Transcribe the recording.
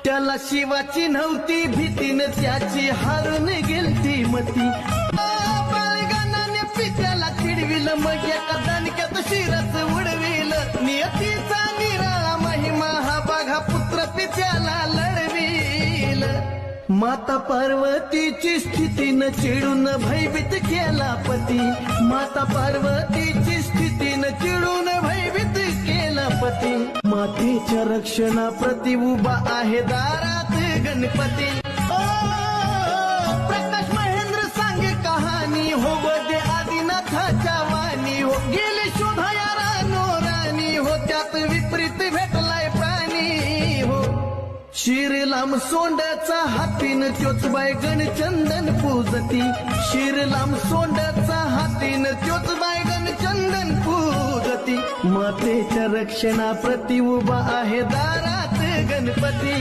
त्याला शिवाची नव्हती भीतीनं त्याची हारून गेलती मती. बाळगानाने पित्याला चिडविलं मग एका दणक्यात शिरच उडविलं. नियतीचा निराळा महिमा हा बघा पुत्र पित्याला लढविल. माता पार्वतीची स्थितीनं चिडून भयभीत केला पती. माता पार्वतीची स्थितीनं चिडून भयभीत केला पती. मातेच्या रक्षणाप्रती उभा आहे दारात गणपती. प्रकाश महेंद्र सांगे कहाणी हो दे आदिनाथाच्या वाणी हो. गेले शोधाया रानो राणी हो त्यात विपरीत भेटलाय प्राणी हो. शिरलाम सोंडाचा हातीन चोचबाय गणचंदन पूजती. शिरलाम सोंडाचा हातीन चोचबाय गणचंदन पूजती. मातेच्या रक्षणाप्रती उभा आहे दारात गणपती.